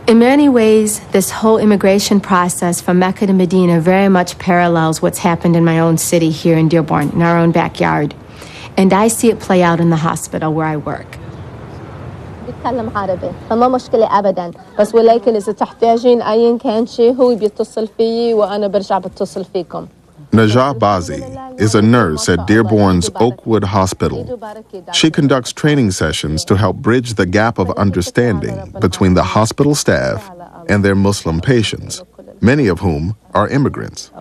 In many ways, this whole immigration process from Mecca to Medina very much parallels what's happened in my own city here in Dearborn, in our own backyard. And I see it play out in the hospital where I work. بيتكلم عربي فما مشكلة أبداً بس ولكن إذا تحتاجين أي كان شيء هو بيتصل فيي وأنا برجع بتصل فيكم. Najah Bazi is a nurse at Dearborn's Oakwood Hospital. She conducts training sessions to help bridge the gap of understanding between the hospital staff and their Muslim patients, many of whom are immigrants.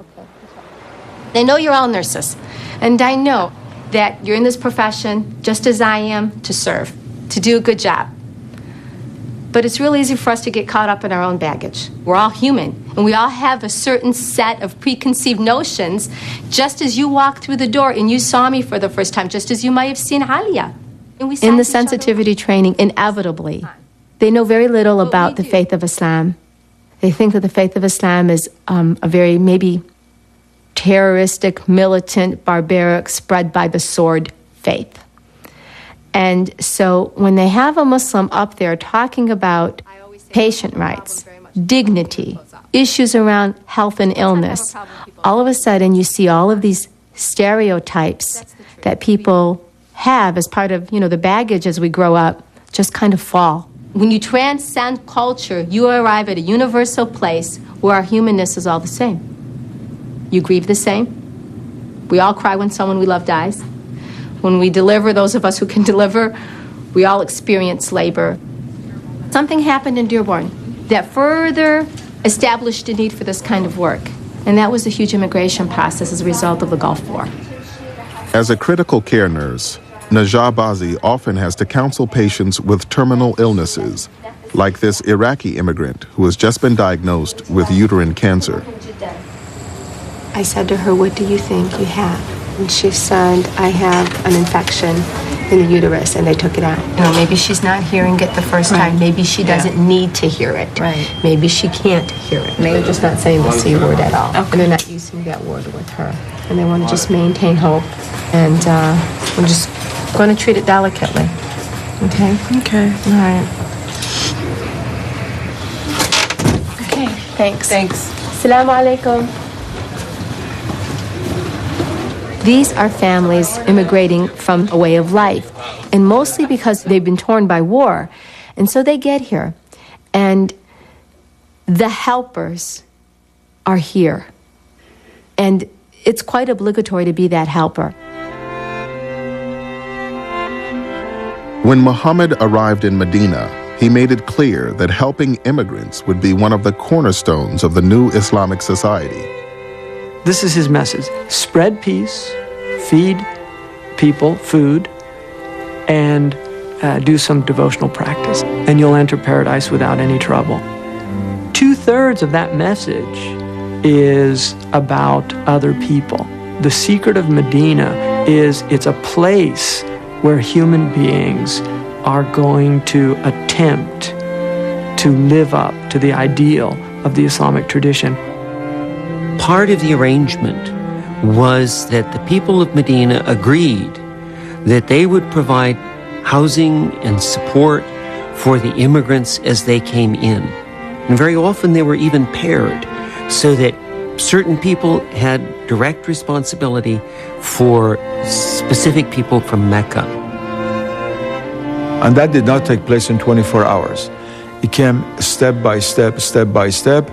I know you're all nurses, and I know that you're in this profession, just as I am, to serve, to do a good job. But it's real easy for us to get caught up in our own baggage. We're all human, and we all have a certain set of preconceived notions, just as you walked through the door and you saw me for the first time, just as you might have seen Alia. In the sensitivity training, inevitably, they know very little about the faith of Islam. They think that the faith of Islam is a very maybe terroristic, militant, barbaric, spread by the sword faith. And so when they have a Muslim up there talking about patient rights, dignity, issues around health and illness, all of a sudden you see all of these stereotypes that people have as part of, the baggage as we grow up just kind of fall. When you transcend culture, you arrive at a universal place where our humanness is all the same. You grieve the same. We all cry when someone we love dies. When we deliver, those of us who can deliver, we all experience labor. Something happened in Dearborn that further established a need for this kind of work, and that was a huge immigration process as a result of the Gulf War. As a critical care nurse, Najah Bazi often has to counsel patients with terminal illnesses, like this Iraqi immigrant who has just been diagnosed with uterine cancer. I said to her, "What do you think you have?" And she said, "I have an infection in the uterus," and they took it out. Maybe she's not hearing it the first time. Maybe she doesn't need to hear it. Right. Maybe she can't hear it. They're just not saying the C word at all. Okay. And they're not using that word with her. And they want to just maintain hope. And we're just going to treat it delicately. Okay? Okay. All right. Okay, thanks. Assalamu alaikum. These are families immigrating from a way of life, and mostly because they've been torn by war. And so they get here, and the helpers are here. And it's quite obligatory to be that helper. When Muhammad arrived in Medina, he made it clear that helping immigrants would be one of the cornerstones of the new Islamic society. This is his message. Spread peace, feed people food, and do some devotional practice, and you'll enter paradise without any trouble. 2/3 of that message is about other people. The secret of Medina is it's a place where human beings are going to attempt to live up to the ideal of the Islamic tradition. Part of the arrangement was that the people of Medina agreed that they would provide housing and support for the immigrants as they came in. And very often they were even paired so that certain people had direct responsibility for specific people from Mecca. And that did not take place in 24 hours. It came step by step,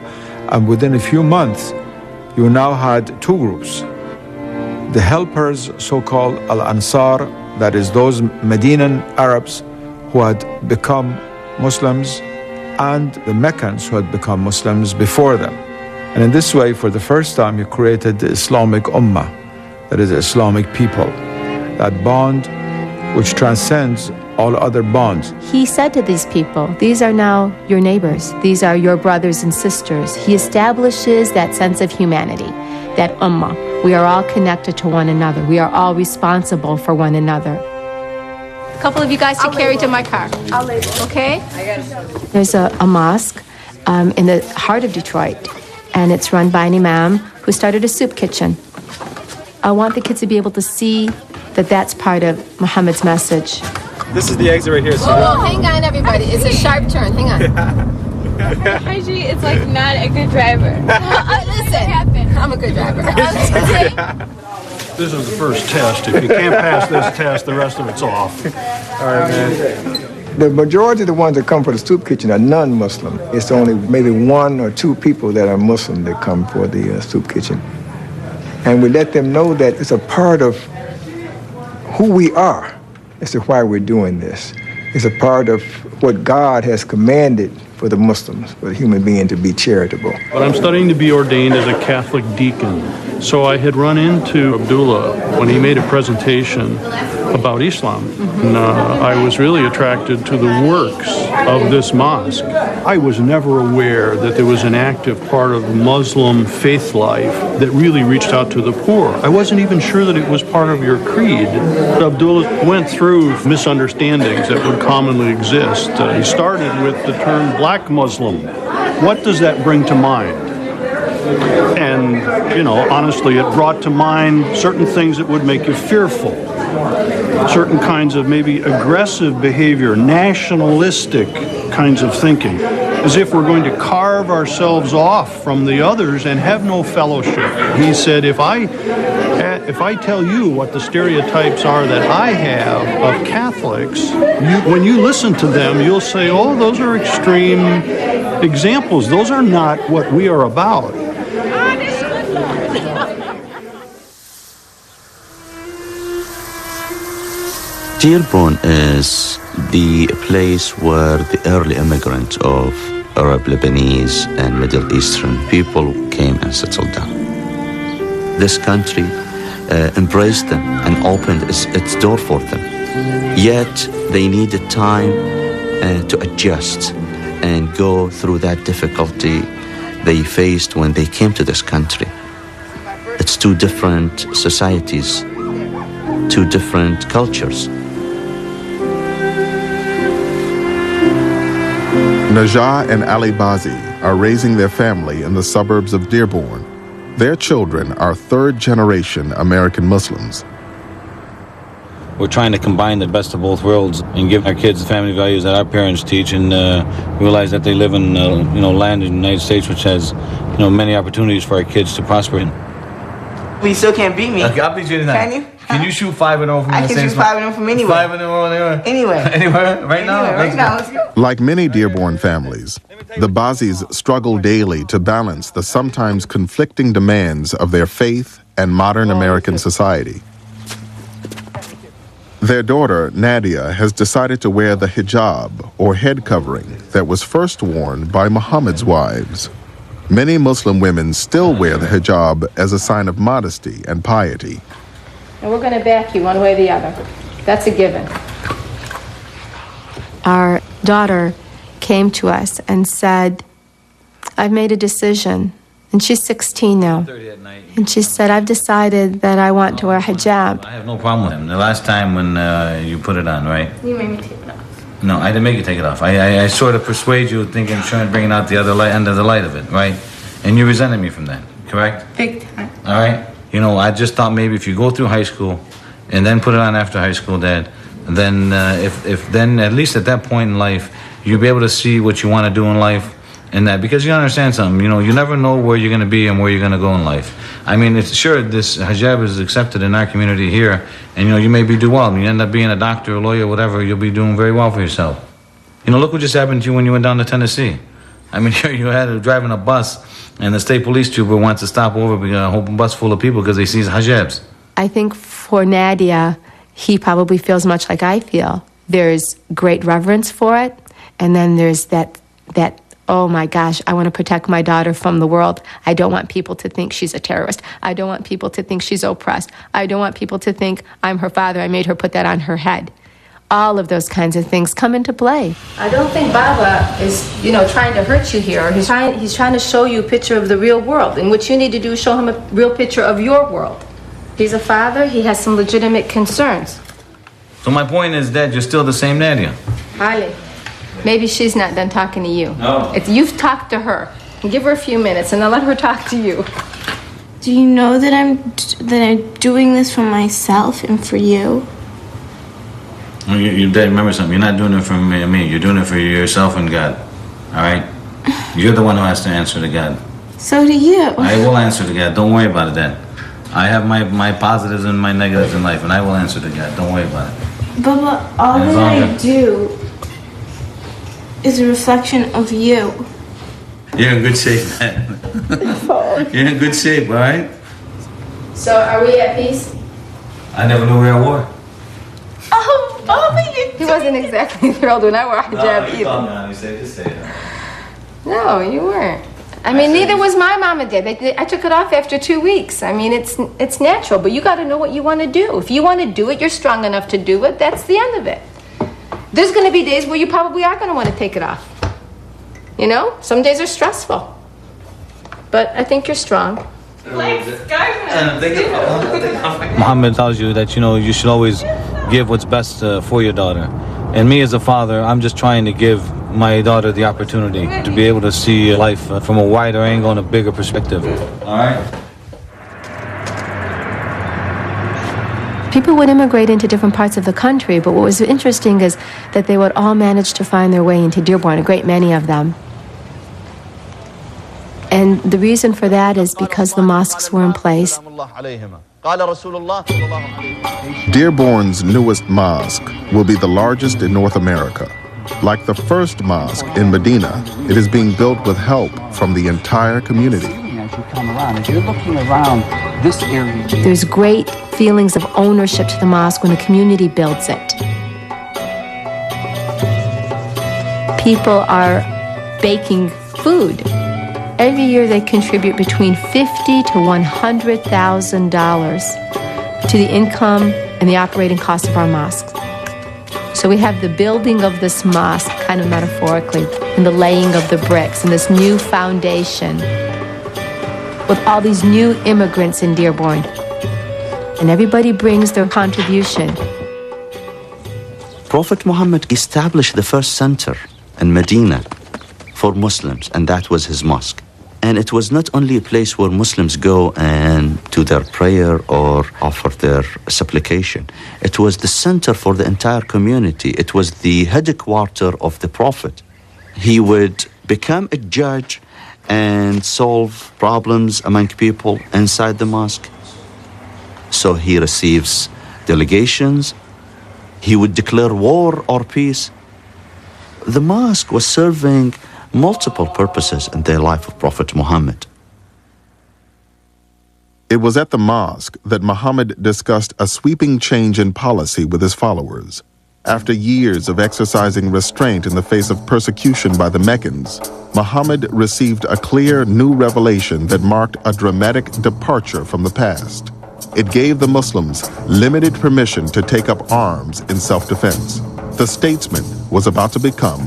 and within a few months, you now had two groups. The helpers, so-called Al-Ansar, that is those Medinan Arabs who had become Muslims, and the Meccans who had become Muslims before them. And in this way, for the first time, you created the Islamic Ummah, that is, the Islamic people, that bond which transcends all other bonds. He said to these people, these are now your neighbors. These are your brothers and sisters. He establishes that sense of humanity, that ummah. We are all connected to one another. We are all responsible for one another. A couple of you guys to carry to my car. I'll label. Okay? There's a mosque in the heart of Detroit, and it's run by an imam who started a soup kitchen. I want the kids to be able to see that that's part of Muhammad's message. This is the exit right here. So hang on, everybody. It's a sharp turn. Hang on. Actually, it's like not a good driver. Listen, I'm a good driver. This is the first test. If you can't pass this test, the rest of it's off. All right, man. The majority of the ones that come for the soup kitchen are non-Muslim. It's only maybe 1 or 2 people that are Muslim that come for the soup kitchen. And we let them know that it's a part of who we are as to why we're doing this. It's a part of what God has commanded for the Muslims, for the human being to be charitable. But I'm studying to be ordained as a Catholic deacon. So I had run into Abdullah when he made a presentation about Islam. And I was really attracted to the works of this mosque. I was never aware that there was an active part of Muslim faith life that really reached out to the poor. I wasn't even sure that it was part of your creed. Abdullah went through misunderstandings that would commonly exist. He started with the term black Muslim. What does that bring to mind? And, you know, honestly, it brought to mind certain things that would make you fearful. Certain kinds of maybe aggressive behavior, nationalistic kinds of thinking, as if we're going to carve ourselves off from the others and have no fellowship. He said, if I tell you what the stereotypes are that I have of Catholics, when you listen to them, you'll say, oh, those are extreme examples. Those are not what we are about. Dearborn is the place where the early immigrants of Arab, Lebanese, and Middle Eastern people came and settled down. This country embraced them and opened its door for them. Yet they needed time to adjust and go through that difficulty they faced when they came to this country. It's 2 different societies, 2 different cultures. Najah and Ali Bazi are raising their family in the suburbs of Dearborn. Their children are 3rd-generation American Muslims. We're trying to combine the best of both worlds and give our kids the family values that our parents teach, and realize that they live in land in the United States which has many opportunities for our kids to prosper in. You still can't beat me. Okay, I'll beat you tonight. Can you? Can you shoot 5 in a row from the same spot? I can shoot 5 in a row from anywhere. 5 in a row anywhere? Anywhere. Anywhere? Right now? Right now, let's go. Like many Dearborn families, the Bazis struggle daily to balance the sometimes conflicting demands of their faith and modern American society. Their daughter, Nadia, has decided to wear the hijab, or head covering, that was first worn by Muhammad's wives. Many Muslim women still wear the hijab as a sign of modesty and piety. And we're going to back you one way or the other. That's a given. Our daughter came to us and said, I've made a decision. And she's 16 now. And she said, I've decided that I want to wear hijab. I have no problem with him. The last time when you put it on, right? You made me take it off. No, I didn't make you take it off. I sort of persuade you, thinking, trying to bring out the other end of the light of it, right? And you resented me from that, correct? Big time. All right? I just thought maybe if you go through high school and then put it on after high school, Dad, then if then at least at that point in life, you'll be able to see what you want to do in life. And that, because you understand something, you never know where you're going to be and where you're going to go in life. I mean, it's sure this hijab is accepted in our community here, and you may do well. You end up being a doctor, a lawyer, whatever, you'll be doing very well for yourself. Look what just happened to you when you went down to Tennessee. I mean, you had driving a bus, and the state police trooper wants to stop over a whole bus full of people because they see hijabs. I think for Nadia, he probably feels much like I feel. There's great reverence for it, and then there's that oh my gosh, I want to protect my daughter from the world. I don't want people to think she's a terrorist. I don't want people to think she's oppressed. I don't want people to think I'm her father. I made her put that on her head. All of those kinds of things come into play. I don't think Baba is, trying to hurt you here. He's trying to show you a picture of the real world. And what you need to do is show him a real picture of your world. He's a father. He has some legitimate concerns. So my point is that you're still the same Nadia. Ali. Maybe she's not done talking to you. No. If you've talked to her, give her a few minutes and then let her talk to you. Do you know that I'm doing this for myself and for you? You Dad, remember something. You're not doing it for me. You're doing it for yourself and God. All right? You're the one who has to answer to God. So do you. I will answer to God. Don't worry about it then. I have my positives and my negatives in life, and I will answer to God. Don't worry about it. Baba, all As that long I as- do is a reflection of you. You're in good shape, man. You're in good shape, all right? So are we at peace? I never knew we were at war. Oh, Baba, He wasn't exactly thrilled when I wore a hijab either. Just say it. No, you weren't. I mean, neither was my mom and dad. I took it off after 2 weeks. I mean, it's natural, but you got to know what you want to do. If you want to do it, you're strong enough to do it. That's the end of it. There's going to be days where you probably are going to want to take it off. You know, some days are stressful, but I think you're strong. Muhammad tells you that, you should always give what's best for your daughter. And me as a father, I'm just trying to give my daughter the opportunity to be able to see life from a wider angle and a bigger perspective. All right? People would immigrate into different parts of the country, but what was interesting is that they would all manage to find their way into Dearborn, a great many of them. And the reason for that is because the mosques were in place. Dearborn's newest mosque will be the largest in North America. Like the first mosque in Medina, it is being built with help from the entire community. As you're looking around this area, There's great feelings of ownership to the mosque when the community builds it. People are baking food. Every year they contribute between $50,000 to $100,000 to the income and the operating costs of our mosques. So we have the building of this mosque, kind of metaphorically, and the laying of the bricks, and this new foundation with all these new immigrants in Dearborn. And everybody brings their contribution. Prophet Muhammad established the first center in Medina for Muslims, and that was his mosque. And it was not only a place where Muslims go and do their prayer or offer their supplication. It was the center for the entire community. It was the headquarters of the Prophet. He would become a judge and solve problems among people inside the mosque. So he receives delegations. He would declare war or peace. The mosque was serving multiple purposes in the life of Prophet Muhammad. It was at the mosque that Muhammad discussed a sweeping change in policy with his followers. After years of exercising restraint in the face of persecution by the Meccans, Muhammad received a clear new revelation that marked a dramatic departure from the past. It gave the Muslims limited permission to take up arms in self-defense. The statesman was about to become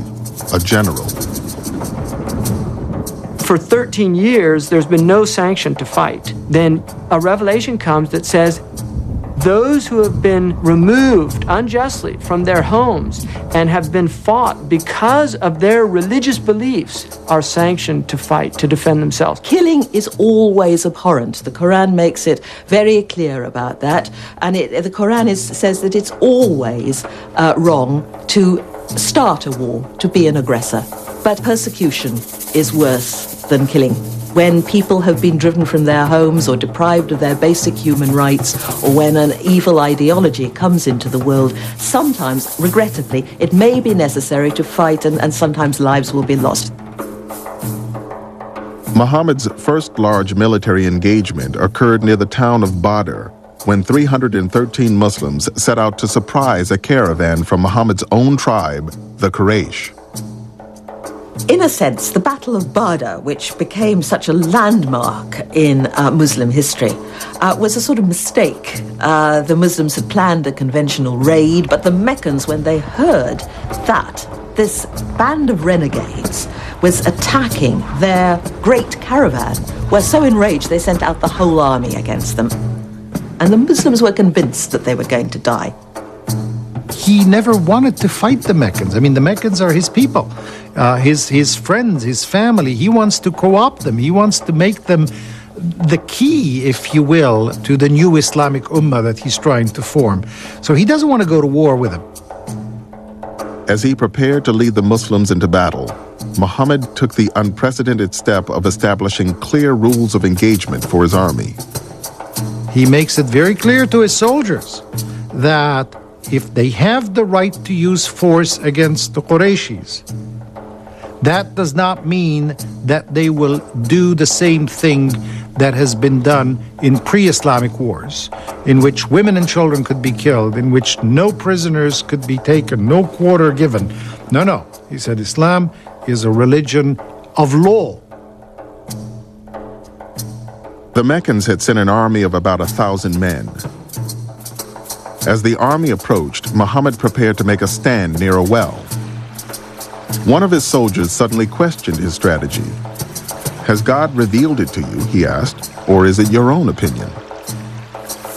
a general. For 13 years, there's been no sanction to fight. Then a revelation comes that says those who have been removed unjustly from their homes and have been fought because of their religious beliefs are sanctioned to fight, to defend themselves. Killing is always abhorrent. The Quran makes it very clear about that. And the Quran says that it's always wrong to start a war, to be an aggressor. But persecution is worse than killing. When people have been driven from their homes or deprived of their basic human rights, or when an evil ideology comes into the world, sometimes, regrettably, it may be necessary to fight, and sometimes lives will be lost. Muhammad's first large military engagement occurred near the town of Badr, when 313 Muslims set out to surprise a caravan from Muhammad's own tribe, the Quraysh. In a sense, the Battle of Badr, which became such a landmark in Muslim history, was a sort of mistake. The Muslims had planned a conventional raid, but the Meccans, when they heard that this band of renegades was attacking their great caravan, were so enraged they sent out the whole army against them. And the Muslims were convinced that they were going to die. He never wanted to fight the Meccans. I mean, the Meccans are his people, his friends, his family. He wants to co-opt them. He wants to make them the key, if you will, to the new Islamic Ummah that he's trying to form. So he doesn't want to go to war with them. As he prepared to lead the Muslims into battle, Muhammad took the unprecedented step of establishing clear rules of engagement for his army. He makes it very clear to his soldiers that if they have the right to use force against the Qurayshis, that does not mean that they will do the same thing that has been done in pre-Islamic wars, in which women and children could be killed, in which no prisoners could be taken, no quarter given. No. He said Islam is a religion of law. The Meccans had sent an army of about 1,000 men. As the army approached, Muhammad prepared to make a stand near a well. One of his soldiers suddenly questioned his strategy. "Has God revealed it to you?" he asked, "or is it your own opinion?"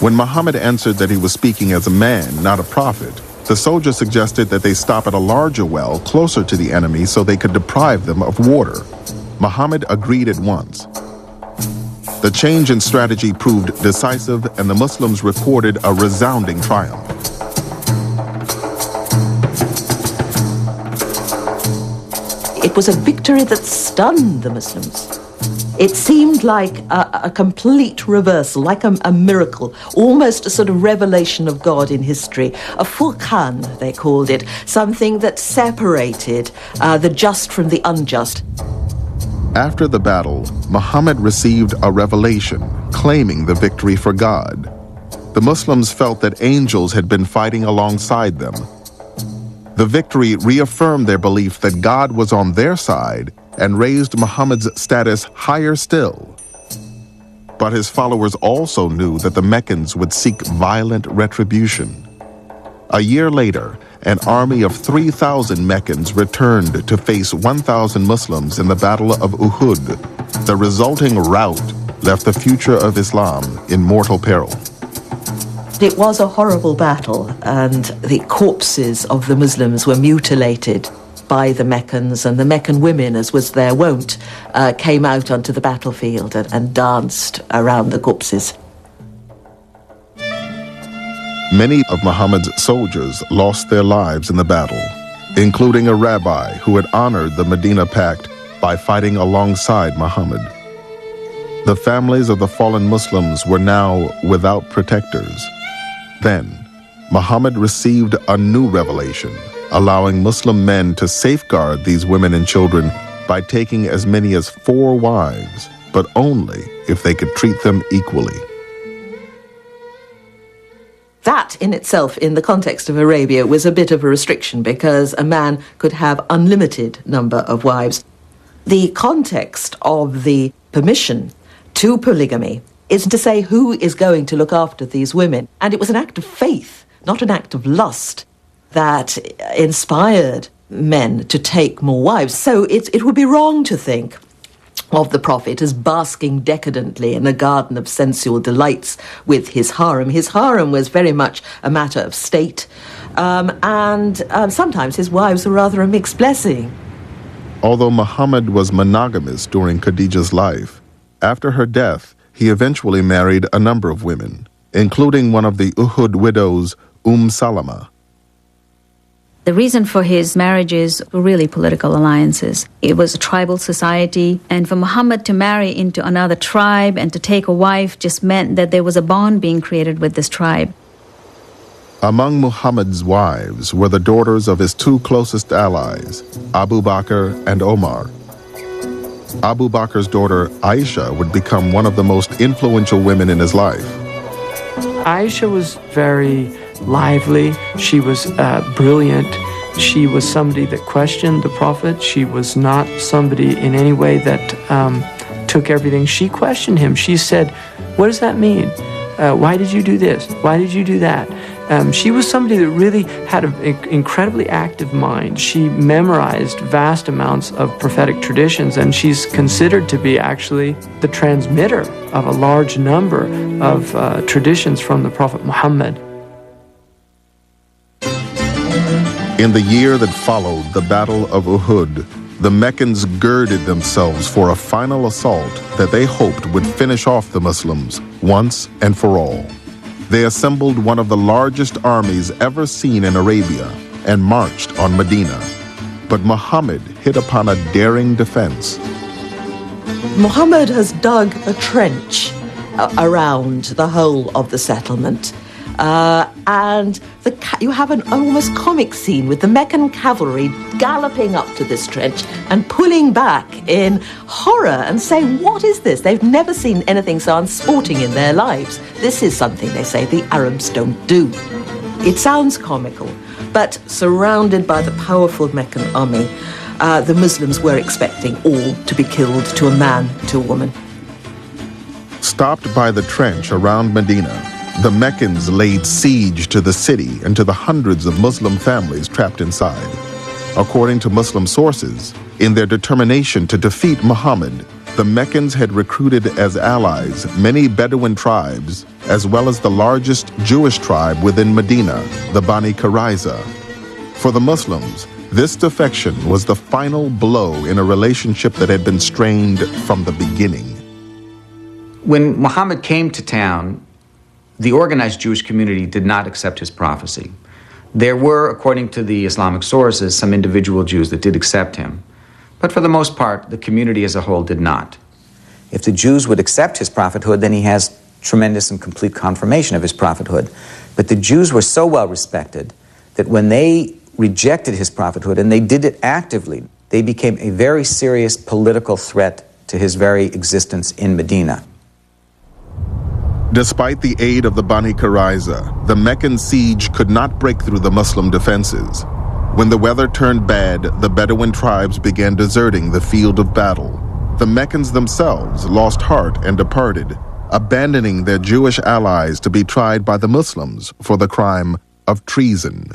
When Muhammad answered that he was speaking as a man, not a prophet, the soldier suggested that they stop at a larger well closer to the enemy so they could deprive them of water. Muhammad agreed at once. The change in strategy proved decisive, and the Muslims recorded a resounding triumph. It was a victory that stunned the Muslims. It seemed like a complete reversal, like a miracle, almost a sort of revelation of God in history. A furqan, they called it, something that separated the just from the unjust. After the battle, Muhammad received a revelation claiming the victory for God. The Muslims felt that angels had been fighting alongside them. The victory reaffirmed their belief that God was on their side and raised Muhammad's status higher still. But his followers also knew that the Meccans would seek violent retribution. A year later, an army of 3,000 Meccans returned to face 1,000 Muslims in the Battle of Uhud. The resulting rout left the future of Islam in mortal peril. It was a horrible battle, and the corpses of the Muslims were mutilated by the Meccans, and the Meccan women, as was their wont, came out onto the battlefield and danced around the corpses. Many of Muhammad's soldiers lost their lives in the battle, including a rabbi who had honored the Medina Pact by fighting alongside Muhammad. The families of the fallen Muslims were now without protectors. Then, Muhammad received a new revelation, allowing Muslim men to safeguard these women and children by taking as many as 4 wives, but only if they could treat them equally. That in itself, in the context of Arabia, was a bit of a restriction because a man could have unlimited number of wives. The context of the permission to polygamy is to say who is going to look after these women. And it was an act of faith, not an act of lust, that inspired men to take more wives. So it would be wrong to think of the Prophet as basking decadently in a garden of sensual delights with his harem. His harem was very much a matter of state, and sometimes his wives were rather a mixed blessing. Although Muhammad was monogamous during Khadija's life, after her death, he eventually married a number of women, including one of the Uhud widows, Salama. The reason for his marriages were really political alliances. It was a tribal society, and for Muhammad to marry into another tribe and to take a wife just meant that there was a bond being created with this tribe. Among Muhammad's wives were the daughters of his 2 closest allies, Abu Bakr and Omar. Abu Bakr's daughter, Aisha, would become one of the most influential women in his life. Aisha was very lively. She was brilliant. She was somebody that questioned the Prophet. She was not somebody in any way that took everything. She questioned him. She said, "What does that mean? Why did you do this? Why did you do that?" She was somebody that really had an incredibly active mind. She memorized vast amounts of prophetic traditions, and she's considered to be actually the transmitter of a large number of traditions from the Prophet Muhammad. In the year that followed the Battle of Uhud, the Meccans girded themselves for a final assault that they hoped would finish off the Muslims once and for all. They assembled one of the largest armies ever seen in Arabia and marched on Medina. But Muhammad hit upon a daring defense. Muhammad has dug a trench around the whole of the settlement. And you have an almost comic scene with the Meccan cavalry galloping up to this trench and pulling back in horror and saying, what is this? They've never seen anything so unsporting in their lives. This is something, they say, the Arabs don't do. It sounds comical, but surrounded by the powerful Meccan army, the Muslims were expecting all to be killed, to a man, to a woman. Stopped by the trench around Medina, the Meccans laid siege to the city and to the hundreds of Muslim families trapped inside. According to Muslim sources, in their determination to defeat Muhammad, the Meccans had recruited as allies many Bedouin tribes, as well as the largest Jewish tribe within Medina, the Bani Qurayza. For the Muslims, this defection was the final blow in a relationship that had been strained from the beginning. When Muhammad came to town, the organized Jewish community did not accept his prophecy. There were, according to the Islamic sources, some individual Jews that did accept him. But for the most part, the community as a whole did not. If the Jews would accept his prophethood, then he has tremendous and complete confirmation of his prophethood. But the Jews were so well respected that when they rejected his prophethood, and they did it actively, they became a very serious political threat to his very existence in Medina. Despite the aid of the Bani Qurayza, the Meccan siege could not break through the Muslim defenses. When the weather turned bad, the Bedouin tribes began deserting the field of battle. The Meccans themselves lost heart and departed, abandoning their Jewish allies to be tried by the Muslims for the crime of treason.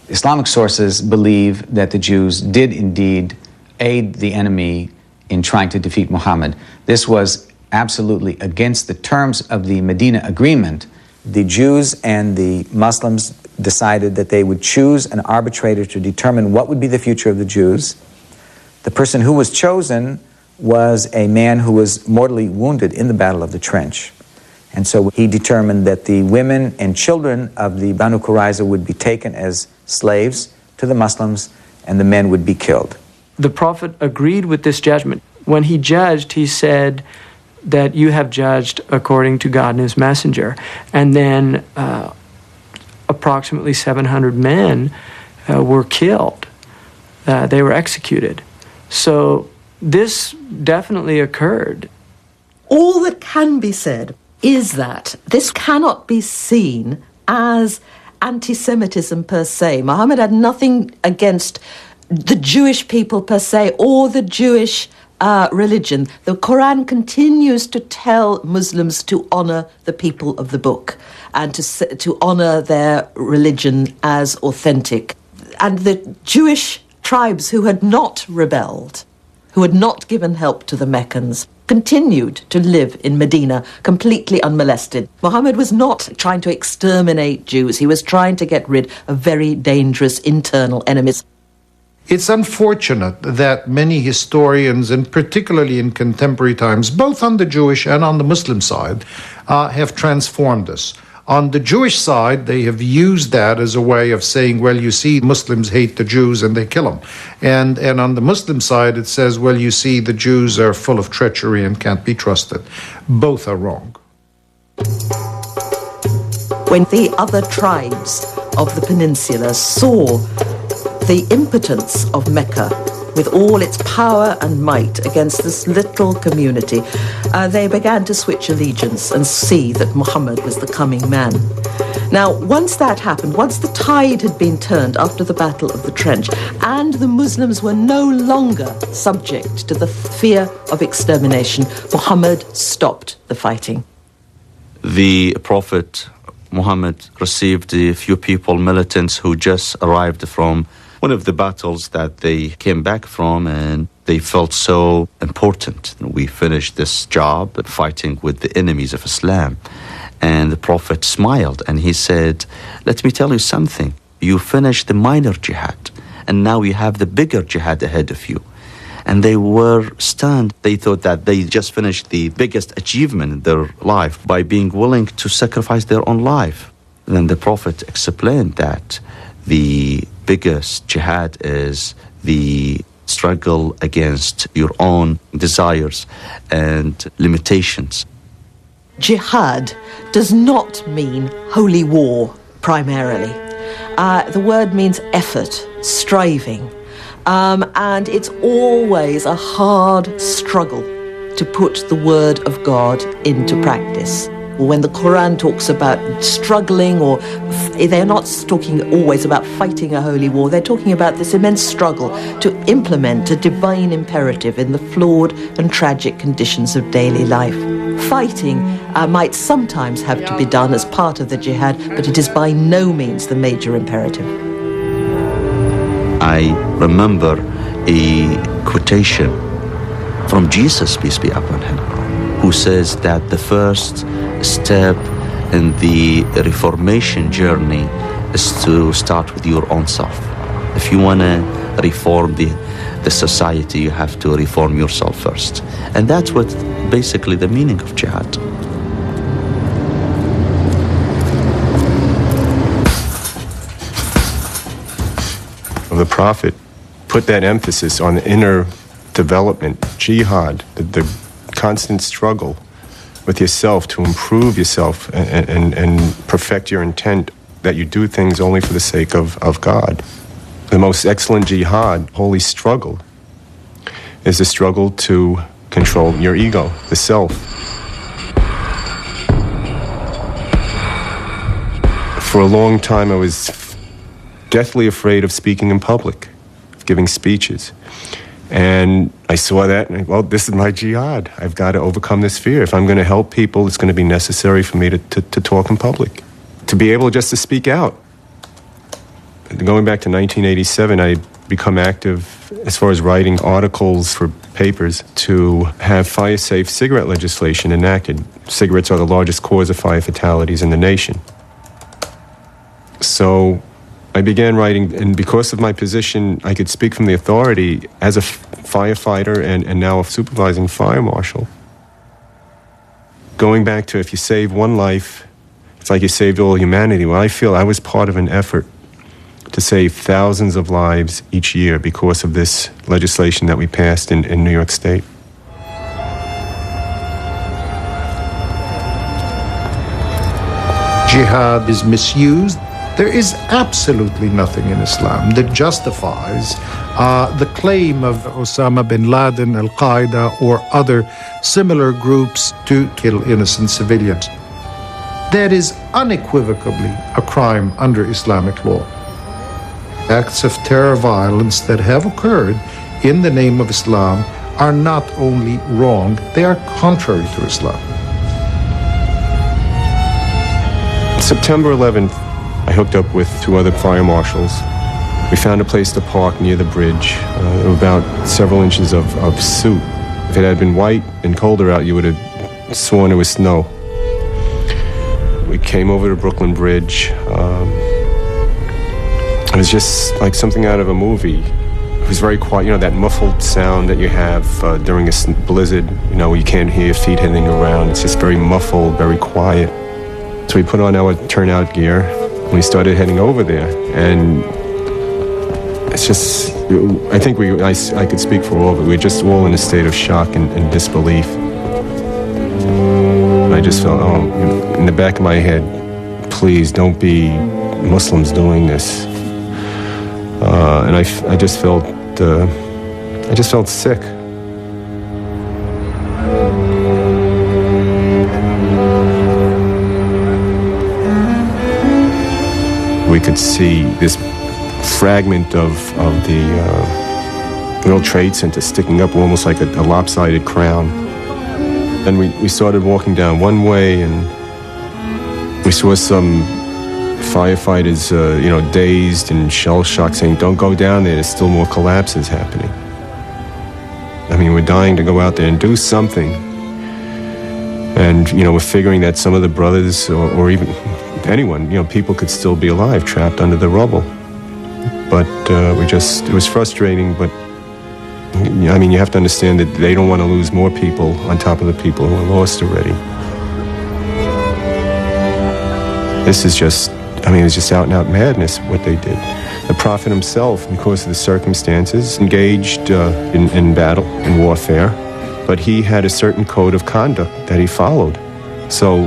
Islamic sources believe that the Jews did indeed aid the enemy in trying to defeat Muhammad. This was absolutely against the terms of the Medina Agreement. The Jews and the Muslims decided that they would choose an arbitrator to determine what would be the future of the Jews. The person who was chosen was a man who was mortally wounded in the Battle of the Trench. And so he determined that the women and children of the Banu Qurayza would be taken as slaves to the Muslims, and the men would be killed. The Prophet agreed with this judgment. When he judged, he said that you have judged according to God and his messenger. And then approximately 700 men were killed. They were executed. So this definitely occurred. All that can be said is that this cannot be seen as anti-Semitism per se. Muhammad had nothing against the Jewish people per se or the Jewish religion. The Quran continues to tell Muslims to honor the people of the book and to honor their religion as authentic. And the Jewish tribes who had not rebelled, who had not given help to the Meccans, continued to live in Medina completely unmolested. Muhammad was not trying to exterminate Jews. He was trying to get rid of very dangerous internal enemies. It's unfortunate that many historians, and particularly in contemporary times, both on the Jewish and on the Muslim side, have transformed this. On the Jewish side, they have used that as a way of saying, well, you see, Muslims hate the Jews and they kill them. And on the Muslim side, it says, well, you see, the Jews are full of treachery and can't be trusted. Both are wrong. When the other tribes of the peninsula saw the impotence of Mecca with all its power and might against this little community, they began to switch allegiance and see that Muhammad was the coming man. Now, once that happened, once the tide had been turned after the Battle of the Trench, and the Muslims were no longer subject to the fear of extermination, Muhammad stopped the fighting. The Prophet Muhammad received a few people, militants, who just arrived from one of the battles that they came back from, and they felt so important. We finished this job fighting with the enemies of Islam. And the Prophet smiled and he said, let me tell you something. You finished the minor jihad, and now you have the bigger jihad ahead of you. And they were stunned. They thought that they just finished the biggest achievement in their life by being willing to sacrifice their own life. Then the Prophet explained that the biggest jihad is the struggle against your own desires and limitations. Jihad does not mean holy war primarily. The word means effort, striving, and it's always a hard struggle to put the word of God into practice. When the Quran talks about struggling, or they're not talking always about fighting a holy war, they're talking about this immense struggle to implement a divine imperative in the flawed and tragic conditions of daily life. Fighting might sometimes have to be done as part of the jihad, but it is by no means the major imperative. I remember a quotation from Jesus, peace be upon him, who says that the first step in the reformation journey is to start with your own self. If you want to reform the society, you have to reform yourself first. And that's what basically the meaning of jihad. The Prophet put that emphasis on the inner development, jihad, the constant struggle with yourself to improve yourself and perfect your intent, that you do things only for the sake of God. The most excellent jihad, holy struggle, is the struggle to control your ego, the self. For a long time, I was deathly afraid of speaking in public, of giving speeches. And I saw that, and well, this is my jihad. I've got to overcome this fear. If I'm going to help people, it's going to be necessary for me to talk in public, to be able just to speak out. Going back to 1987, I become active as far as writing articles for papers to have fire-safe cigarette legislation enacted. Cigarettes are the largest cause of fire fatalities in the nation. So I began writing, and because of my position, I could speak from the authority as a firefighter and now a supervising fire marshal. Going back to, if you save one life, it's like you saved all humanity. Well, I feel I was part of an effort to save thousands of lives each year because of this legislation that we passed in New York State. Jihad is misused. There is absolutely nothing in Islam that justifies the claim of Osama bin Laden, Al-Qaeda, or other similar groups to kill innocent civilians. That is unequivocally a crime under Islamic law. Acts of terror violence that have occurred in the name of Islam are not only wrong, they are contrary to Islam. September 11th, I hooked up with 2 other fire marshals. We found a place to park near the bridge, about several inches of soot. If it had been white and colder out, you would have sworn it was snow. We came over to Brooklyn Bridge. It was just like something out of a movie. It was very quiet, you know, that muffled sound that you have during a blizzard, you know, you can't hear your feet hitting the ground. It's just very muffled, very quiet. So we put on our turnout gear. We started heading over there, and it's just, I think I could speak for all of it. We were just all in a state of shock and disbelief. I just felt, in the back of my head, please don't be Muslims doing this. And I just felt sick. We could see this fragment of the World Trade Center sticking up almost like a lopsided crown. And we started walking down one way, and we saw some firefighters, dazed and shell-shocked, saying, "Don't go down there, there's still more collapses happening." I mean, we're dying to go out there and do something. And, we're figuring that some of the brothers, or even anyone, people could still be alive, trapped under the rubble. But it was frustrating, but, you have to understand that they don't want to lose more people on top of the people who are lost already. This is just, it's just out-and-out madness, what they did. The Prophet himself, because of the circumstances, engaged in battle, in warfare, but he had a certain code of conduct that he followed. So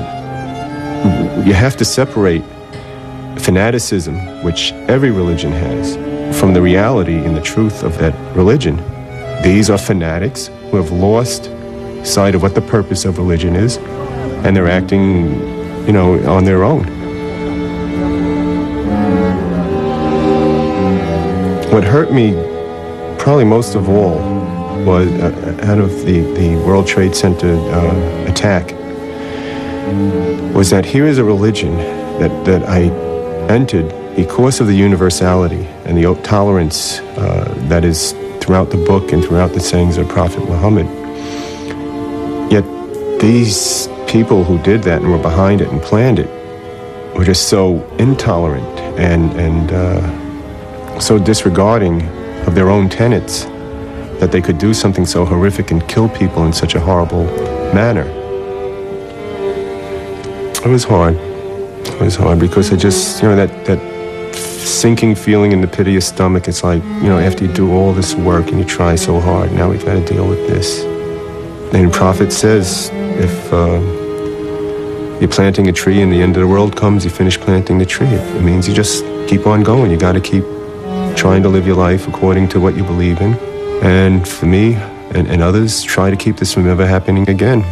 you have to separate fanaticism, which every religion has, from the reality and the truth of that religion. These are fanatics who have lost sight of what the purpose of religion is, and they're acting, on their own. What hurt me probably most of all was out of the World Trade Center attack was that here is a religion that I entered because of the universality and the tolerance that is throughout the book and throughout the sayings of Prophet Muhammad. Yet these people who did that and were behind it and planned it were just so intolerant and so disregarding of their own tenets that they could do something so horrific and kill people in such a horrible manner. It was hard. It was hard because I just, that sinking feeling in the pit of your stomach, it's like, after you do all this work and you try so hard, now we've got to deal with this. And the Prophet says, if you're planting a tree and the end of the world comes, you finish planting the tree. It means you just keep on going. You got to keep trying to live your life according to what you believe in. And for me and others, try to keep this from ever happening again.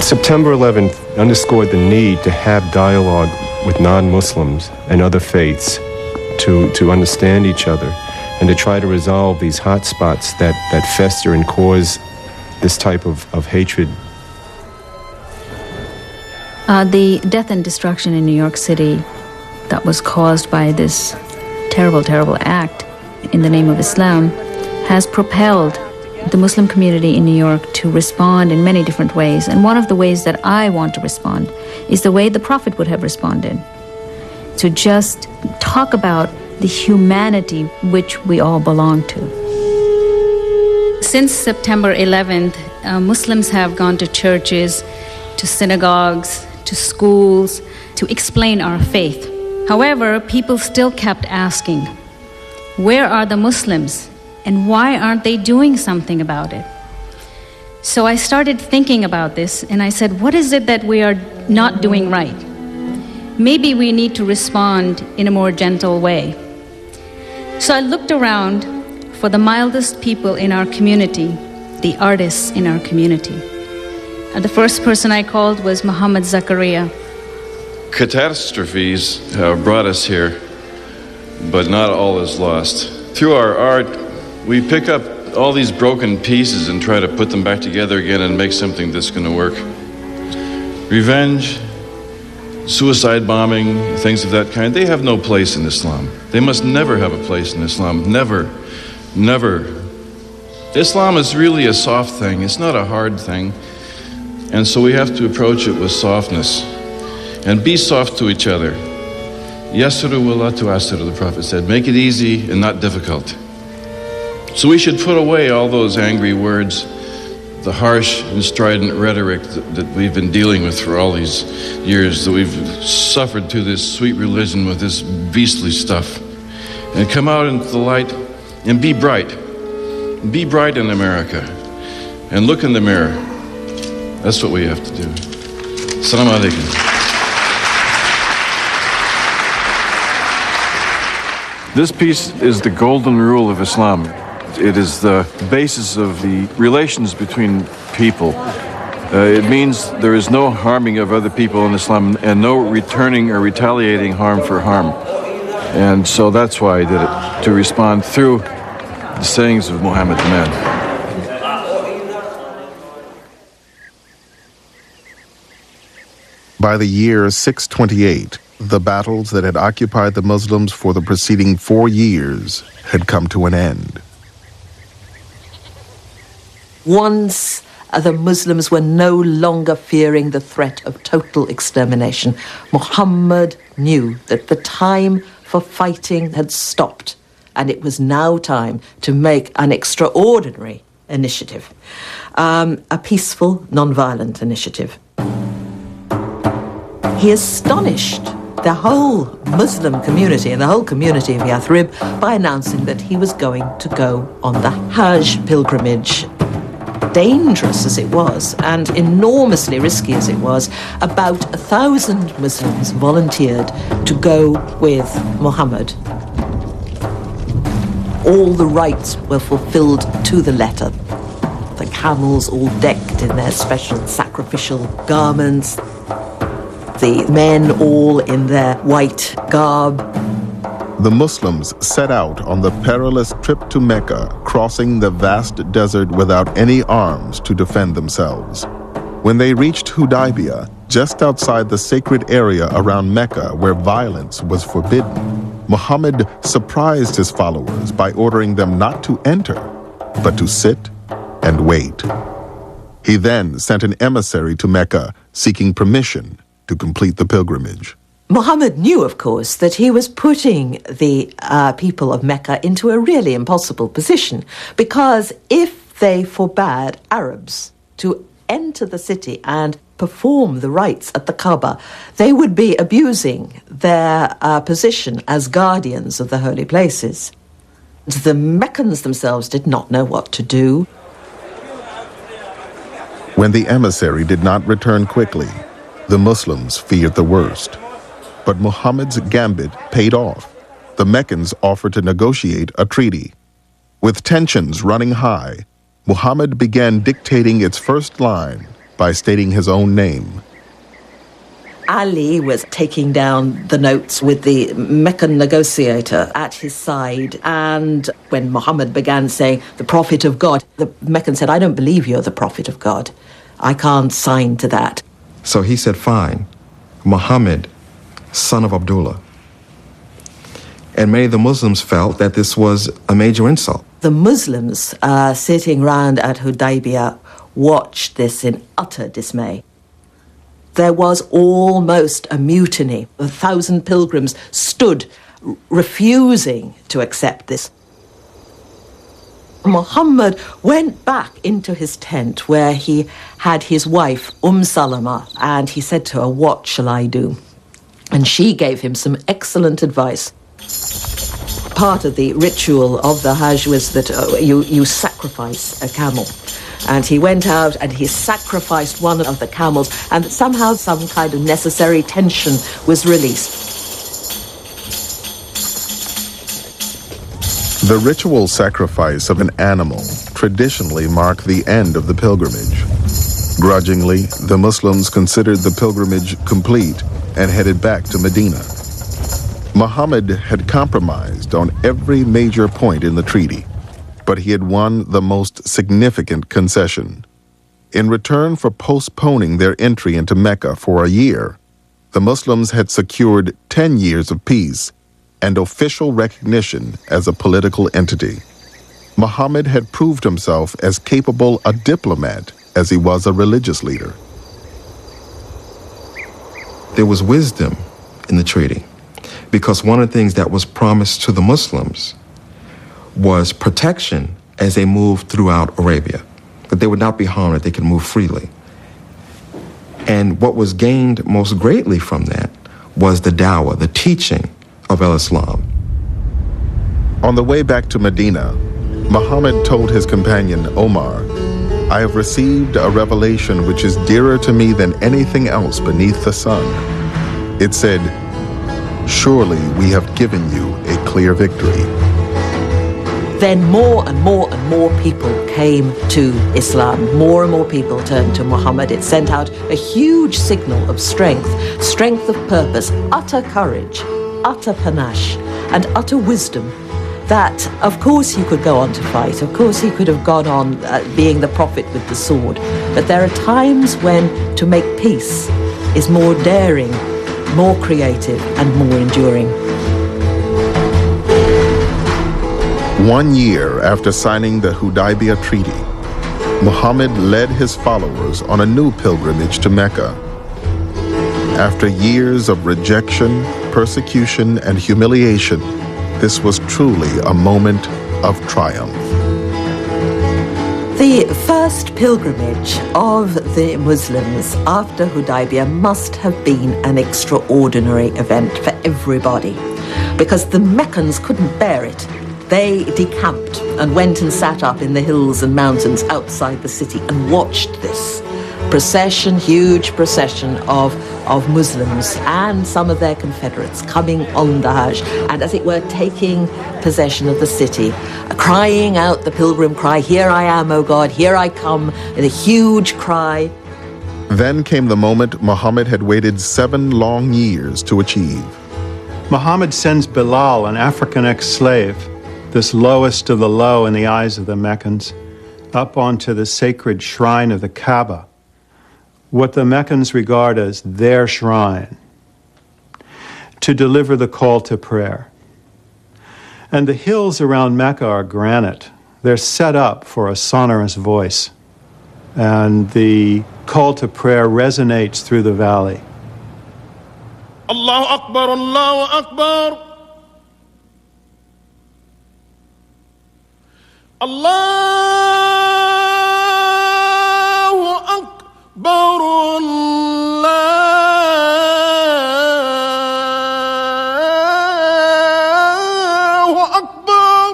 September 11th underscored the need to have dialogue with non-Muslims and other faiths to understand each other and to try to resolve these hot spots that fester and cause this type of hatred. The death and destruction in New York City that was caused by this terrible, terrible act in the name of Islam has propelled the Muslim community in New York to respond in many different ways. And one of the ways that I want to respond is the way the Prophet would have responded. To just talk about the humanity which we all belong to. Since September 11th, Muslims have gone to churches, to synagogues, to schools, to explain our faith. However, people still kept asking, where are the Muslims? And why aren't they doing something about it? So I started thinking about this, and I said, what is it that we are not doing right? Maybe we need to respond in a more gentle way. So I looked around for the mildest people in our community, the artists in our community. And the first person I called was Muhammad Zakaria. Catastrophes have brought us here, but not all is lost. Through our art, we pick up all these broken pieces and try to put them back together again and make something that's going to work. Revenge, suicide bombing, things of that kind, they have no place in Islam. They must never have a place in Islam. Never, never. Islam is really a soft thing. It's not a hard thing. And so we have to approach it with softness and be soft to each other. Yasru wa la tu'asiru, the Prophet said. Make it easy and not difficult. So we should put away all those angry words, the harsh and strident rhetoric that we've been dealing with for all these years, that we've suffered through this sweet religion with this beastly stuff, and come out into the light and be bright. Be bright in America and look in the mirror. That's what we have to do. Assalamu alaikum. This piece is the golden rule of Islam. It is the basis of the relations between people. It means there is no harming of other people in Islam and no returning or retaliating harm for harm. And so that's why I did it, to respond through the sayings of Muhammad the man. By the year 628, the battles that had occupied the Muslims for the preceding 4 years had come to an end. Once the Muslims were no longer fearing the threat of total extermination. Muhammad knew that the time for fighting had stopped, and it was now time to make an extraordinary initiative, a peaceful, non-violent initiative. He astonished the whole Muslim community and the whole community of Yathrib by announcing that he was going to go on the Hajj pilgrimage. Dangerous as it was and enormously risky as it was, about 1,000 Muslims volunteered to go with Muhammad. All the rites were fulfilled to the letter. The camels all decked in their special sacrificial garments, the men all in their white garb. The Muslims set out on the perilous trip to Mecca, crossing the vast desert without any arms to defend themselves. When they reached Hudaybiyah, just outside the sacred area around Mecca where violence was forbidden, Muhammad surprised his followers by ordering them not to enter, but to sit and wait. He then sent an emissary to Mecca seeking permission to complete the pilgrimage. Muhammad knew, of course, that he was putting the people of Mecca into a really impossible position, because if they forbade Arabs to enter the city and perform the rites at the Kaaba, they would be abusing their position as guardians of the holy places. The Meccans themselves did not know what to do. When the emissary did not return quickly, the Muslims feared the worst. But Muhammad's gambit paid off. The Meccans offered to negotiate a treaty. With tensions running high, Muhammad began dictating its first line by stating his own name. Ali was taking down the notes with the Meccan negotiator at his side, and when Muhammad began saying, "The Prophet of God," the Meccan said, "I don't believe you're the Prophet of God. I can't sign to that." So he said, "Fine, Muhammad, son of Abdullah." And many of the Muslims felt that this was a major insult. The Muslims sitting round at Hudaybiyah watched this in utter dismay. There was almost a mutiny. 1,000 pilgrims stood refusing to accept this. Muhammad went back into his tent where he had his wife, Salama, and he said to her, "What shall I do?" And she gave him some excellent advice. Part of the ritual of the Hajj was that you sacrifice a camel. And he went out and he sacrificed one of the camels, and somehow some kind of necessary tension was released. The ritual sacrifice of an animal traditionally marked the end of the pilgrimage. Grudgingly, the Muslims considered the pilgrimage complete and headed back to Medina. Muhammad had compromised on every major point in the treaty, but he had won the most significant concession. In return for postponing their entry into Mecca for a year, the Muslims had secured 10 years of peace and official recognition as a political entity. Muhammad had proved himself as capable a diplomat as he was a religious leader. There was wisdom in the treaty, because one of the things that was promised to the Muslims was protection as they moved throughout Arabia, that they would not be harmed, that they could move freely. And what was gained most greatly from that was the dawah, the teaching of al-Islam. On the way back to Medina, Muhammad told his companion Omar, "I have received a revelation which is dearer to me than anything else beneath the sun." It said, "Surely we have given you a clear victory." Then more and more and more people came to Islam. More and more people turned to Muhammad. It sent out a huge signal of strength of purpose, utter courage, utter panache, and utter wisdom. That, of course, he could go on to fight. Of course, he could have gone on being the prophet with the sword. But there are times when to make peace is more daring, more creative, and more enduring. 1 year after signing the Hudaybiyah Treaty, Muhammad led his followers on a new pilgrimage to Mecca. After years of rejection, persecution, and humiliation, this was truly a moment of triumph. The first pilgrimage of the Muslims after Hudaybiyah must have been an extraordinary event for everybody, because the Meccans couldn't bear it. They decamped and went and sat up in the hills and mountains outside the city and watched this procession, huge procession of Muslims and some of their confederates coming on the Hajj and, as it were, taking possession of the city, crying out the pilgrim cry, "Here I am, O God, here I come," in a huge cry. Then came the moment Muhammad had waited 7 long years to achieve. Muhammad sends Bilal, an African ex-slave, this lowest of the low in the eyes of the Meccans, up onto the sacred shrine of the Kaaba, what the Meccans regard as their shrine, to deliver the call to prayer. And the hills around Mecca are granite. They're set up for a sonorous voice. And the call to prayer resonates through the valley. Allahu Akbar, Allahu Akbar. Allahu Akbar, Allahu Akbar.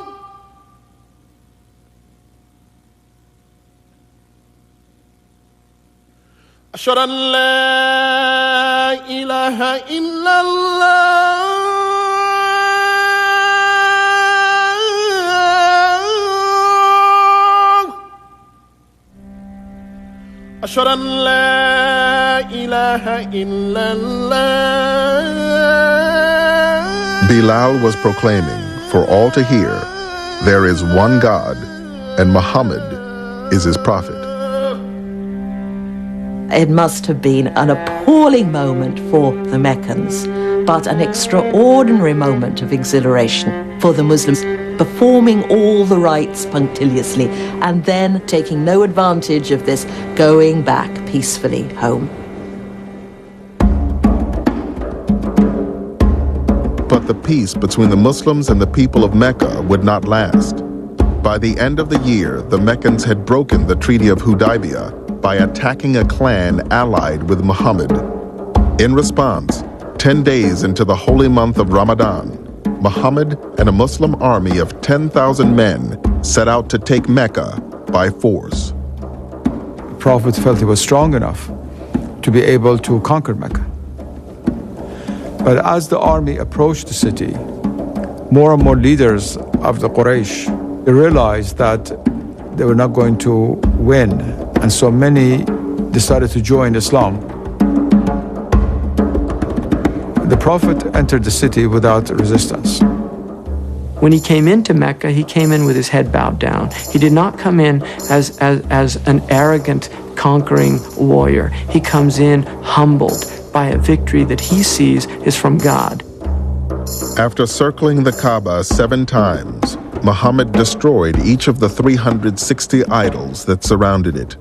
Ashhadu an la ilaha illallah. أشهد أن لا إله إلا الله. Bilal was proclaiming for all to hear, there is one God, and Muhammad is his prophet. It must have been an appalling moment for the Meccans, but an extraordinary moment of exhilaration for the Muslims, performing all the rites punctiliously and then taking no advantage of this, going back peacefully home. But the peace between the Muslims and the people of Mecca would not last. By the end of the year, the Meccans had broken the Treaty of Hudaybiyah by attacking a clan allied with Muhammad. In response, 10 days into the holy month of Ramadan, Muhammad and a Muslim army of 10,000 men set out to take Mecca by force. The Prophet felt he was strong enough to be able to conquer Mecca. But as the army approached the city, more and more leaders of the Quraysh realized that they were not going to win, and so many decided to join Islam. The Prophet entered the city without resistance. When he came into Mecca, he came in with his head bowed down. He did not come in as an arrogant, conquering warrior. He comes in humbled by a victory that he sees is from God. After circling the Kaaba 7 times, Muhammad destroyed each of the 360 idols that surrounded it.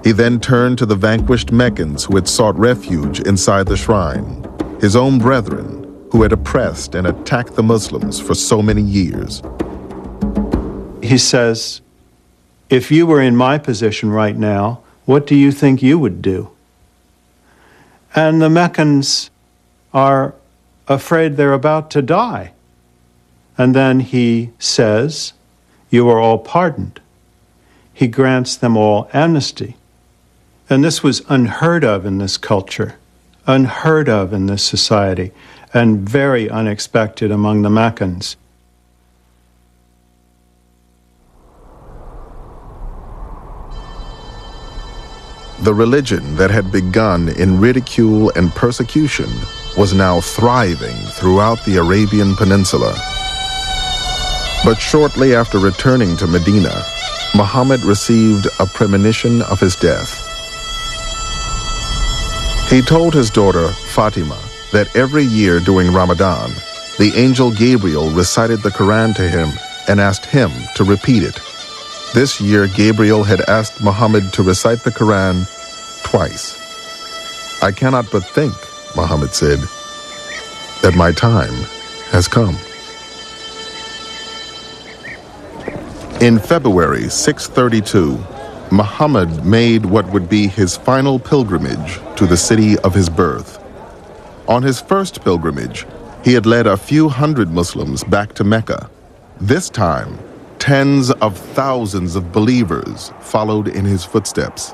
He then turned to the vanquished Meccans who had sought refuge inside the shrine, his own brethren who had oppressed and attacked the Muslims for so many years. He says, if you were in my position right now, what do you think you would do? And the Meccans are afraid they're about to die. And then he says, you are all pardoned. He grants them all amnesty. And this was unheard of in this culture, unheard of in this society, and very unexpected among the Meccans. The religion that had begun in ridicule and persecution was now thriving throughout the Arabian Peninsula. But shortly after returning to Medina, Muhammad received a premonition of his death. He told his daughter, Fatima, that every year during Ramadan, the angel Gabriel recited the Quran to him and asked him to repeat it. This year, Gabriel had asked Muhammad to recite the Quran twice. I cannot but think, Muhammad said, that my time has come. In February 632, Muhammad made what would be his final pilgrimage to the city of his birth. On his first pilgrimage, he had led a few hundred Muslims back to Mecca. This time, tens of thousands of believers followed in his footsteps.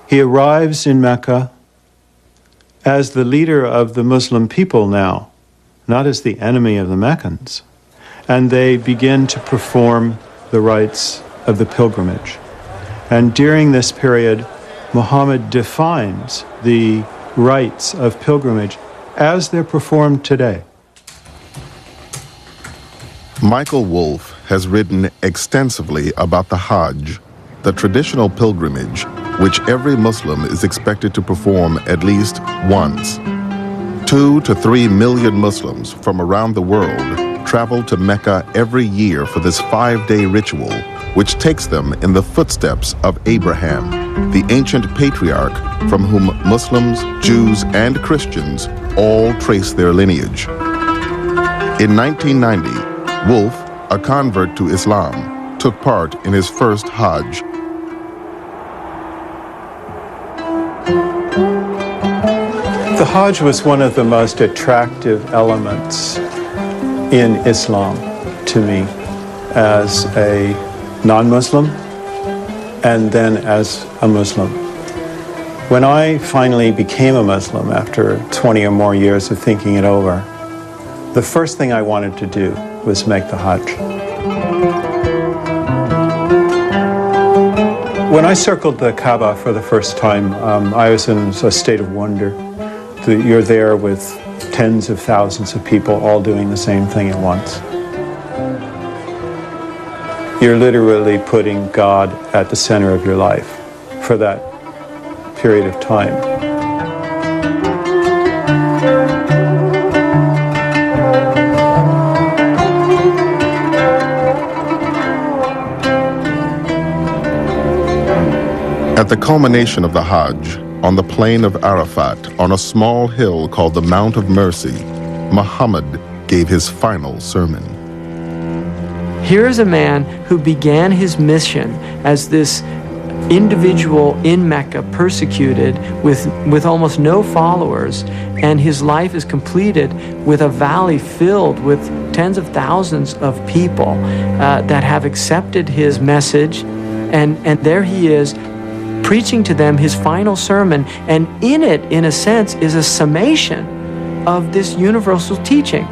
He arrives in Mecca as the leader of the Muslim people now, not as the enemy of the Meccans. And they begin to perform the rites of the pilgrimage. And during this period, Muhammad defines the rites of pilgrimage as they're performed today. Michael Wolff has written extensively about the Hajj, the traditional pilgrimage which every Muslim is expected to perform at least once. 2 to 3 million Muslims from around the world travel to Mecca every year for this 5-day ritual, which takes them in the footsteps of Abraham, the ancient patriarch from whom Muslims, Jews, and Christians all trace their lineage. In 1990, Wolff, a convert to Islam, took part in his first Hajj. The Hajj was one of the most attractive elements in Islam to me as a non-Muslim and then as a Muslim. When I finally became a Muslim after 20 or more years of thinking it over, the first thing I wanted to do was make the Hajj. When I circled the Kaaba for the first time, I was in a state of wonder. You're there with tens of thousands of people all doing the same thing at once. You're literally putting God at the center of your life for that period of time. At the culmination of the Hajj, on the plain of Arafat, on a small hill called the Mount of Mercy, Muhammad gave his final sermon. Here is a man who began his mission as this individual in Mecca, persecuted with almost no followers, and his life is completed with a valley filled with tens of thousands of people that have accepted his message, and there he is preaching to them his final sermon, and in it, in a sense, is a summation of this universal teaching.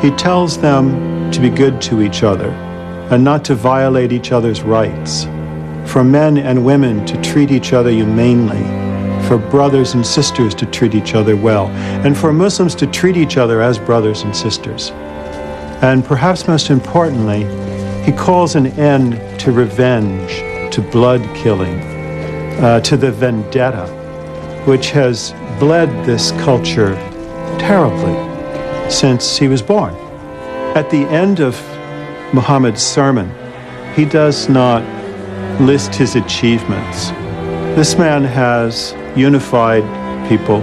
He tells them to be good to each other and not to violate each other's rights, for men and women to treat each other humanely, for brothers and sisters to treat each other well, and for Muslims to treat each other as brothers and sisters. And perhaps most importantly, he calls an end to revenge, to blood killing, to the vendetta, which has bled this culture terribly since he was born. At the end of Muhammad's sermon, he does not list his achievements. This man has unified people.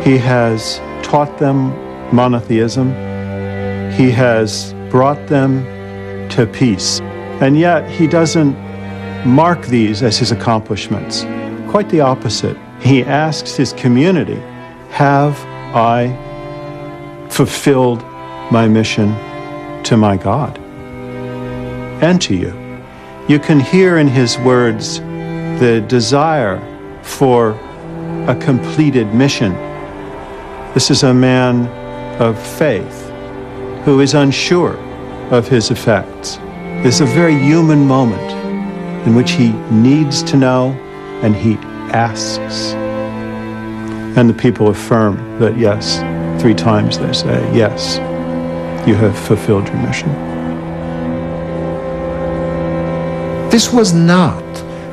He has taught them monotheism. He has brought them to peace. And yet he doesn't mark these as his accomplishments. Quite the opposite. He asks his community, have I fulfilled my mission to my God and to you? You can hear in his words the desire for a completed mission. This is a man of faith who is unsure of his effects. This is a very human moment in which he needs to know and he asks. And the people affirm that yes, 3 times they say, yes, you have fulfilled your mission. This was not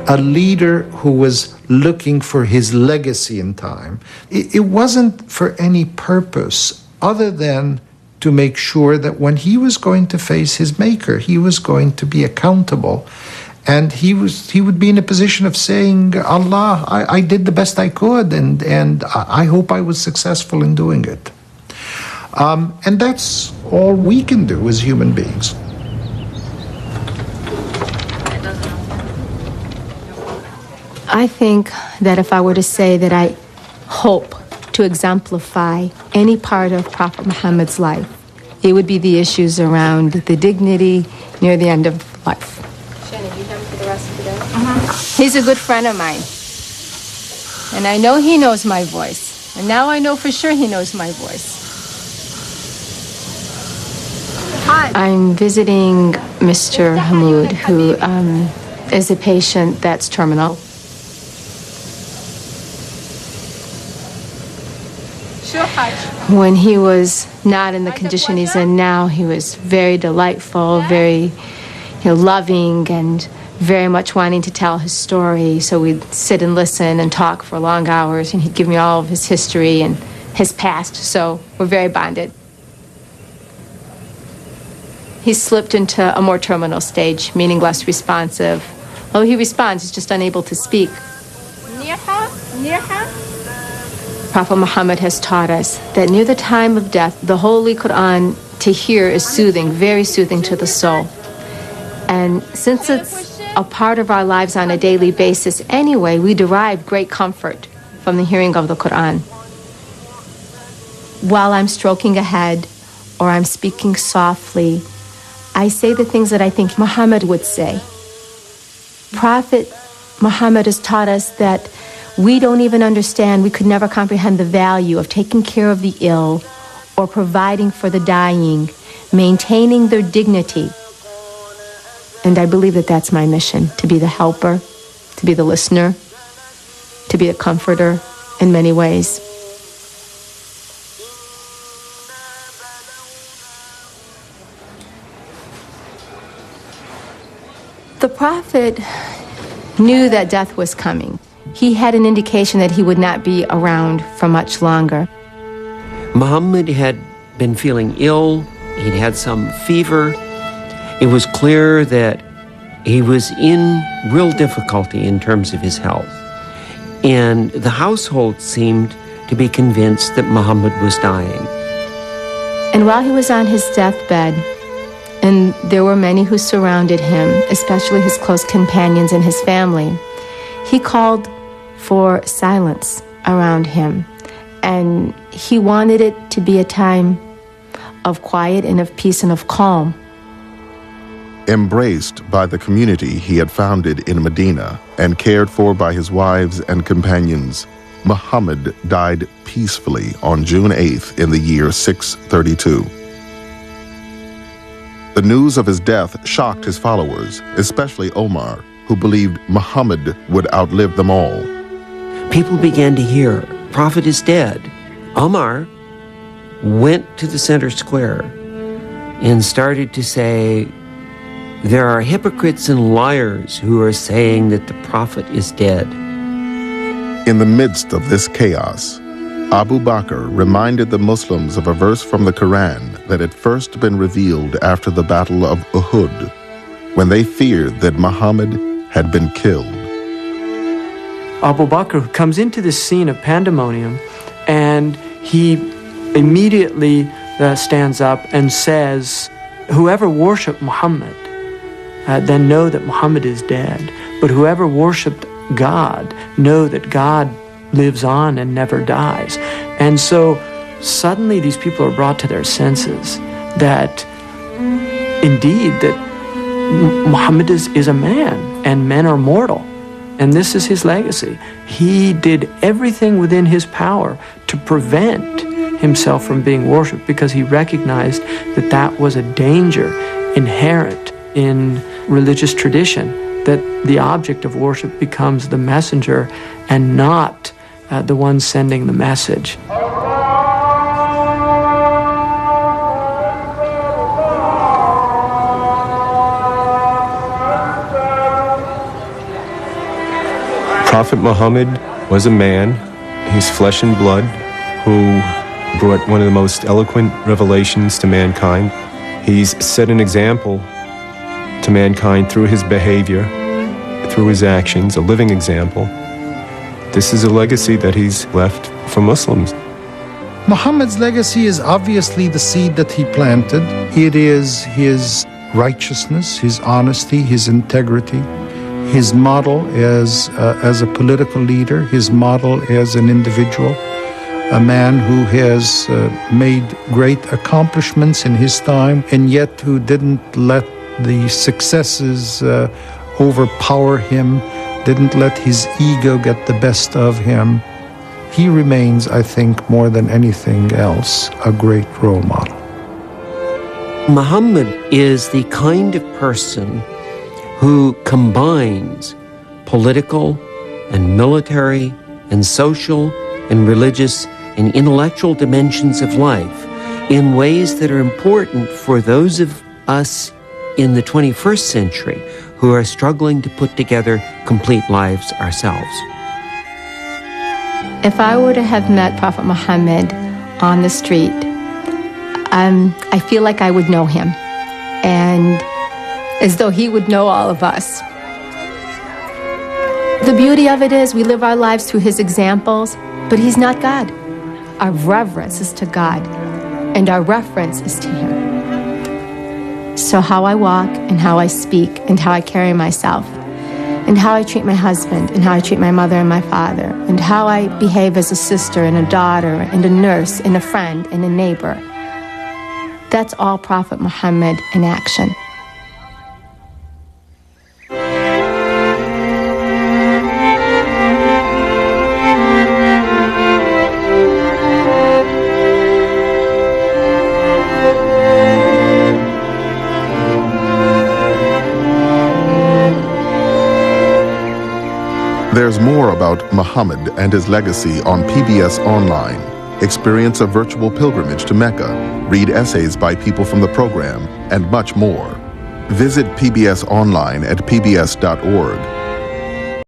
a leader who was looking for his legacy in time. It wasn't for any purpose other than to make sure that when he was going to face his maker, he was going to be accountable. And he would be in a position of saying, Allah, I did the best I could, and I hope I was successful in doing it. And that's all we can do as human beings. I think that if I were to say that I hope to exemplify any part of Prophet Muhammad's life, it would be the issues around the dignity near the end of life. Shannon, you have for the rest of the day? He's a good friend of mine. And I know he knows my voice. And now I know for sure he knows my voice. Hi. I'm visiting Mr. Hamoud, who is a patient that's terminal. When he was not in the condition he's in now, he was very delightful, very loving, and very much wanting to tell his story. So we'd sit and listen and talk for long hours, and he'd give me all of his history and his past. So we're very bonded. He slipped into a more terminal stage, meaning less responsive. Although he responds, he's just unable to speak. Prophet Muhammad has taught us that near the time of death, the Holy Quran to hear is soothing, very soothing to the soul. And since it's a part of our lives on a daily basis anyway, we derive great comfort from the hearing of the Quran. While I'm stroking a head or I'm speaking softly, I say the things that I think Muhammad would say. Prophet Muhammad has taught us that we don't even understand, we could never comprehend the value of taking care of the ill or providing for the dying, maintaining their dignity. And I believe that that's my mission, to be the helper, to be the listener, to be a comforter in many ways. The Prophet knew that death was coming. He had an indication that he would not be around for much longer. Muhammad had been feeling ill. He'd had some fever. It was clear that he was in real difficulty in terms of his health. And the household seemed to be convinced that Muhammad was dying. And while he was on his deathbed, and there were many who surrounded him, especially his close companions and his family, he called for silence around him. And he wanted it to be a time of quiet and of peace and of calm. Embraced by the community he had founded in Medina and cared for by his wives and companions, Muhammad died peacefully on June 8th in the year 632. The news of his death shocked his followers, especially Omar, who believed Muhammad would outlive them all. People began to hear, Prophet is dead. Omar went to the center square and started to say, there are hypocrites and liars who are saying that the Prophet is dead. In the midst of this chaos, Abu Bakr reminded the Muslims of a verse from the Quran that had first been revealed after the Battle of Uhud, when they feared that Muhammad had been killed. Abu Bakr comes into this scene of pandemonium, and he immediately stands up and says, whoever worshiped Muhammad, then know that Muhammad is dead. But whoever worshiped God, know that God lives on and never dies. And so suddenly these people are brought to their senses that indeed that Muhammad is a man, and men are mortal. And this is his legacy. He did everything within his power to prevent himself from being worshipped because he recognized that that was a danger inherent in religious tradition, that the object of worship becomes the messenger and not the one sending the message. Prophet Muhammad was a man, he's flesh and blood, who brought one of the most eloquent revelations to mankind. He's set an example to mankind through his behavior, through his actions, a living example. This is a legacy that he's left for Muslims. Muhammad's legacy is obviously the seed that he planted. It is his righteousness, his honesty, his integrity, his model as a political leader, his model as an individual, a man who has made great accomplishments in his time, and yet who didn't let the successes overpower him, didn't let his ego get the best of him. He remains, I think, more than anything else, a great role model. Muhammad is the kind of person who combines political and military and social and religious and intellectual dimensions of life in ways that are important for those of us in the 21st century who are struggling to put together complete lives ourselves. If I were to have met Prophet Muhammad on the street, I feel like I would know him, and as though he would know all of us. The beauty of it is we live our lives through his examples, but he's not God. Our reverence is to God, and our reference is to him. So how I walk and how I speak and how I carry myself and how I treat my husband and how I treat my mother and my father and how I behave as a sister and a daughter and a nurse and a friend and a neighbor, that's all Prophet Muhammad in action. There's more about Muhammad and his legacy on PBS Online. Experience a virtual pilgrimage to Mecca, read essays by people from the program, and much more. Visit PBS Online at pbs.org